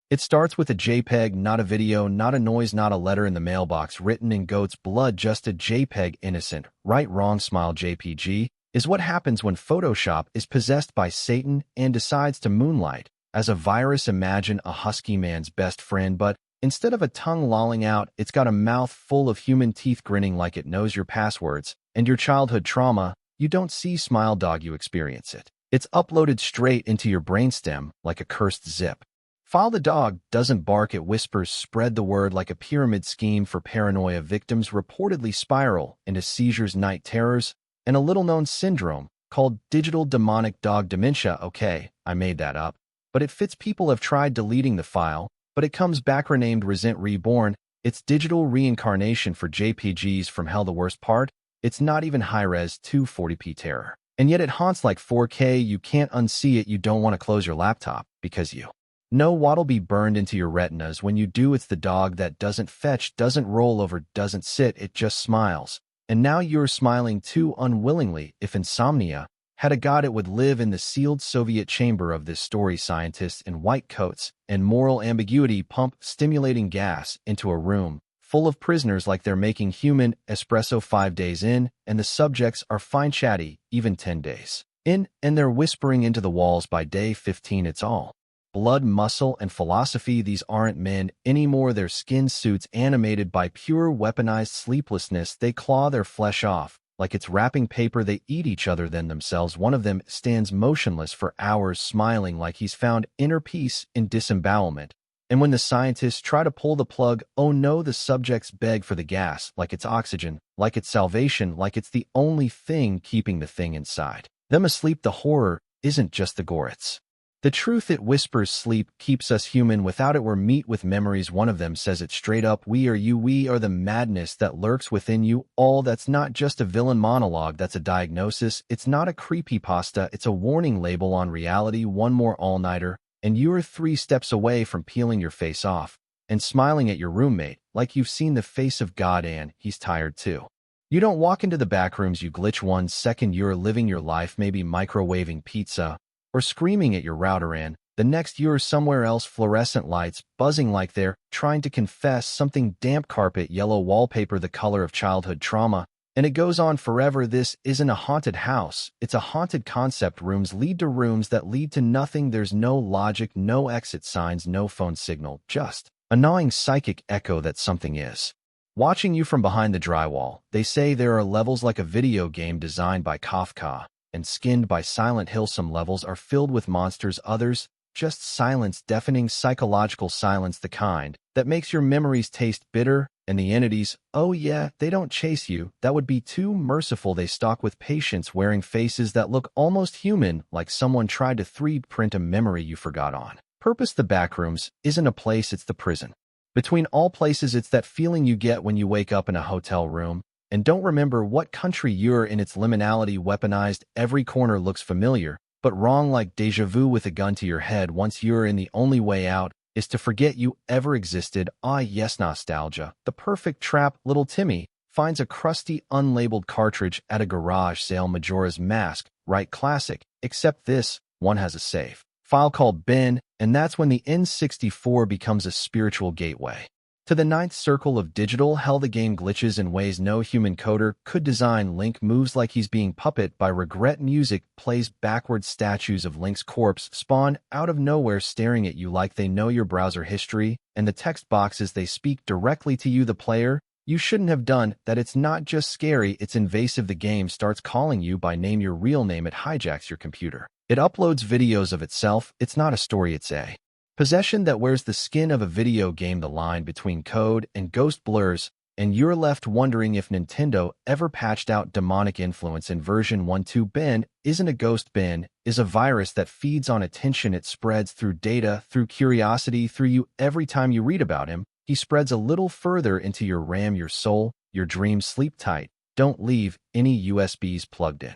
It starts with a JPEG, not a video, not a noise, not a letter in the mailbox written in goat's blood, just a JPEG. Innocent, right, wrong, smile. JPG is what happens when Photoshop is possessed by Satan and decides to moonlight as a virus. Imagine a husky man's best friend, but instead of a tongue lolling out, it's got a mouth full of human teeth grinning like it knows your passwords and your childhood trauma. You don't see Smile Dog, you experience it. It's uploaded straight into your brainstem like a cursed zip file. The dog doesn't bark, it whispers. Spread the word like a pyramid scheme for paranoia. Victims reportedly spiral into seizures, night terrors, and a little-known syndrome called digital demonic dog dementia. Okay, I made that up, but it fits. People have tried deleting the file, but it comes back renamed Resent Reborn. It's digital reincarnation for JPGs from hell. The worst part? It's not even high-res 240p terror. And yet it haunts like 4K. You can't unsee it. You don't want to close your laptop because you know what'll be burned into your retinas when you do. It's the dog that doesn't fetch, doesn't roll over, doesn't sit. It just smiles. And now you're smiling too, unwillingly. If insomnia had a god, it would live in the sealed Soviet chamber of this story. Scientists in white coats and moral ambiguity pump stimulating gas into a room full of prisoners like they're making human espresso. 5 days in, and the subjects are fine chatty, even 10 days in, and they're whispering into the walls by day 15. It's all blood, muscle, and philosophy. These aren't men anymore. They're skin suits animated by pure weaponized sleeplessness. They claw their flesh off like it's wrapping paper. They eat each other, then themselves. One of them stands motionless for hours, smiling like he's found inner peace in disembowelment. And when the scientists try to pull the plug, oh no, the subjects beg for the gas, like it's oxygen, like it's salvation, like it's the only thing keeping the thing inside them asleep. The horror isn't just the gore, it's the truth. It whispers sleep keeps us human. Without it, we're meat with memories. One of them says it straight up. We are you. We are the madness that lurks within you. All that's not just a villain monologue. That's a diagnosis. It's not a creepypasta. It's a warning label on reality. One more all-nighter, and you're 3 steps away from peeling your face off and smiling at your roommate like you've seen the face of God and he's tired too. You don't walk into the back rooms. You glitch. 1 second you're living your life, maybe microwaving pizza or screaming at your router, and the next you're somewhere else, fluorescent lights buzzing like they're trying to confess something. Damp carpet, yellow wallpaper, the color of childhood trauma, and it goes on forever. This isn't a haunted house, it's a haunted concept. Rooms lead to rooms that lead to nothing. There's no logic, no exit signs, no phone signal, just a gnawing psychic echo that something is watching you from behind the drywall. They say there are levels like a video game designed by Kafka and skinned by Silent Hill. Some levels are filled with monsters, others just silence, deafening psychological silence, the kind that makes your memories taste bitter. And the entities, oh yeah, they don't chase you. That would be too merciful. They stalk with patience, wearing faces that look almost human, like someone tried to 3D print a memory you forgot on purpose. The backrooms isn't a place, it's the prison between all places. It's that feeling you get when you wake up in a hotel room and don't remember what country you're in. Its liminality, weaponized. Every corner looks familiar, but wrong, like deja vu with a gun to your head. Once you're in, the only way out is to forget you ever existed. Ah yes, nostalgia, the perfect trap. Little Timmy finds a crusty, unlabeled cartridge at a garage sale. Majora's Mask, right, classic, except this one has a save file called bin, and that's when the N64 becomes a spiritual gateway to the 9th circle of digital hell. The game glitches in ways no human coder could design. Link moves like he's being puppet by regret. Music plays backwards. Statues of Link's corpse spawn out of nowhere, staring at you like they know your browser history, and the text boxes, they speak directly to you, the player. You shouldn't have done that. It's not just scary, it's invasive. The game starts calling you by name, your real name. It hijacks your computer. It uploads videos of itself. It's not a story, it's a possession that wears the skin of a video game. The line between code and ghost blurs, and you're left wondering if Nintendo ever patched out demonic influence in version 1.2. Ben isn't a ghost. Ben is a virus that feeds on attention. It spreads through data, through curiosity, through you. Every time you read about him, he spreads a little further into your RAM, your soul, your dreams. Sleep tight. Don't leave any USBs plugged in.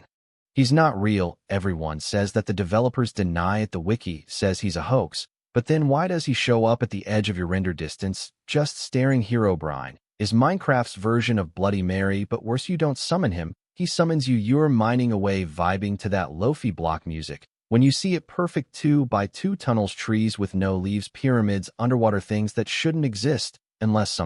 He's not real. Everyone says that. The developers deny it. The wiki says he's a hoax. But then why does he show up at the edge of your render distance, just staring? Herobrine is Minecraft's version of Bloody Mary, but worse, you don't summon him. He summons you. You're mining away, vibing to that lofi block music When you see it perfect 2 by 2 tunnels, trees with no leaves, pyramids, underwater things that shouldn't exist unless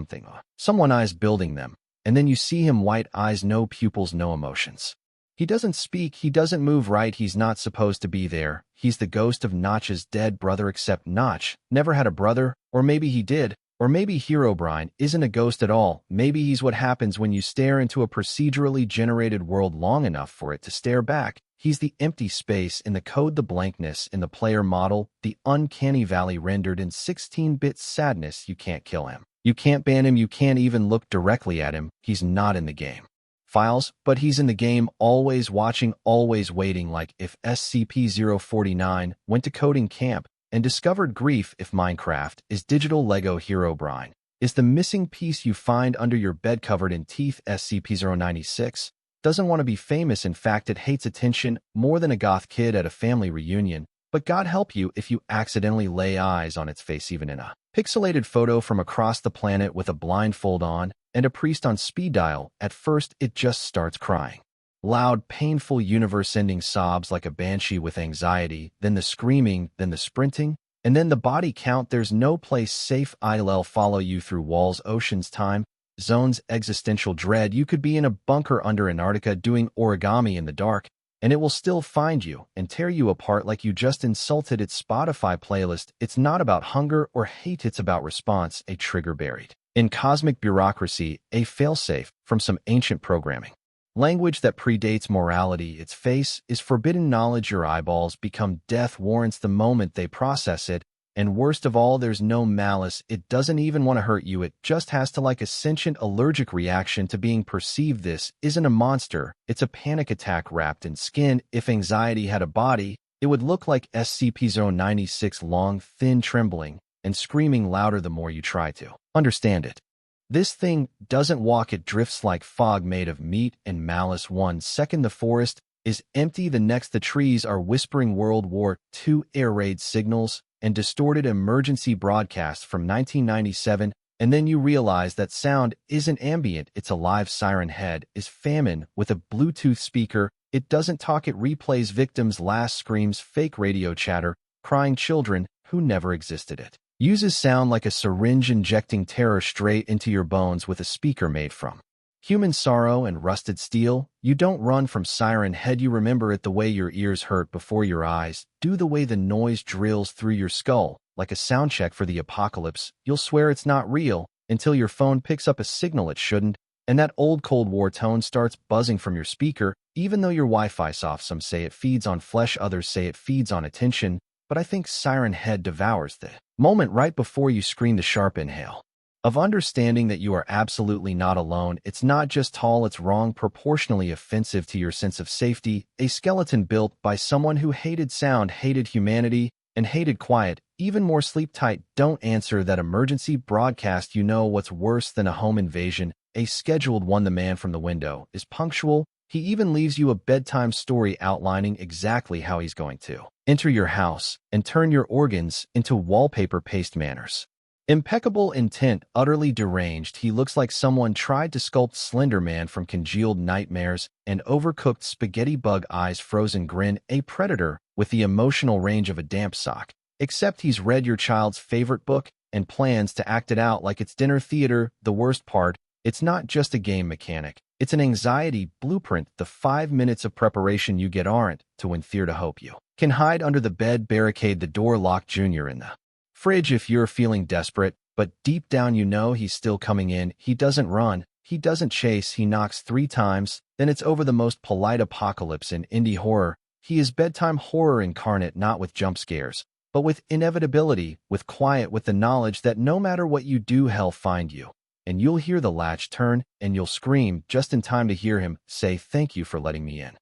someone eyes building them. And then you see him, white eyes, no pupils, no emotions. He doesn't speak, he doesn't move, right? He's not supposed to be there. He's the ghost of Notch's dead brother, except Notch never had a brother, or maybe he did. Or maybe Herobrine isn't a ghost at all. Maybe he's what happens when you stare into a procedurally generated world long enough for it to stare back. He's the empty space in the code, the blankness in the player model, the uncanny valley rendered in 16-bit sadness. You can't kill him. You can't ban him. You can't even look directly at him. He's not in the game files, but he's in the game, always watching, always waiting. Like if SCP-049 went to coding camp and discovered grief, if Minecraft is digital Lego, Herobrine is the missing piece you find under your bed covered in teeth. SCP-096 doesn't want to be famous. In fact, it hates attention more than a goth kid at a family reunion. But God help you if you accidentally lay eyes on its face, even in a pixelated photo from across the planet with a blindfold on and a priest on speed dial. At first, it just starts crying. Loud, painful, universe-ending sobs like a banshee with anxiety, then the screaming, then the sprinting, and then the body count. There's no place safe. I'll follow you through walls, oceans, time zones, existential dread. You could be in a bunker under Antarctica doing origami in the dark, and it will still find you and tear you apart like you just insulted its Spotify playlist. It's not about hunger or hate, it's about response, a trigger buried in cosmic bureaucracy, a failsafe from some ancient programming language that predates morality. Its face is forbidden knowledge. Your eyeballs become death warrants the moment they process it. And worst of all, there's no malice. It doesn't even want to hurt you. It just has to, like a sentient allergic reaction to being perceived. This isn't a monster. It's a panic attack wrapped in skin. If anxiety had a body, it would look like SCP-096, long, thin, trembling, and screaming louder the more you try to understand it. This thing doesn't walk, it drifts like fog made of meat and malice. 1 second the forest is empty, the next the trees are whispering World War II air raid signals and distorted emergency broadcasts from 1997, and then you realize that sound isn't ambient, it's a live. Siren Head is famine with a Bluetooth speaker. It doesn't talk, it replays victims' last screams, fake radio chatter, crying children who never existed. It uses sound like a syringe, injecting terror straight into your bones with a speaker made from human sorrow and rusted steel. You don't run from Siren Head, you remember it the way your ears hurt before your eyes do, the way the noise drills through your skull like a sound check for the apocalypse. You'll swear it's not real until your phone picks up a signal it shouldn't, and that old Cold War tone starts buzzing from your speaker, even though your Wi-Fi's off. Some say it feeds on flesh, others say it feeds on attention, but I think Siren Head devours the moment right before you scream, the sharp inhale of understanding that you are absolutely not alone. It's not just tall, it's wrong, proportionally offensive to your sense of safety. A skeleton built by someone who hated sound, hated humanity, and hated quiet. Even more, sleep tight, don't answer that emergency broadcast. You know what's worse than a home invasion? A scheduled one. The man from the window is punctual. He even leaves you a bedtime story outlining exactly how he's going to enter your house and turn your organs into wallpaper paste. Manners impeccable, intent utterly deranged. He looks like someone tried to sculpt Slender Man from congealed nightmares and overcooked spaghetti. Bug eyes, frozen grin, a predator with the emotional range of a damp sock, except he's read your child's favorite book and plans to act it out like it's dinner theater. The worst part, it's not just a game mechanic, it's an anxiety blueprint. The 5 minutes of preparation you get aren't to win theater to hope you can hide under the bed, barricade the door, lock Junior in the fridge if you're feeling desperate, but deep down you know he's still coming in. He doesn't run, he doesn't chase, he knocks 3 times, then it's over. The most polite apocalypse in indie horror. He is bedtime horror incarnate, not with jump scares, but with inevitability, with quiet, with the knowledge that no matter what you do, hell find you. And you'll hear the latch turn, and you'll scream just in time to hear him say, "Thank you for letting me in."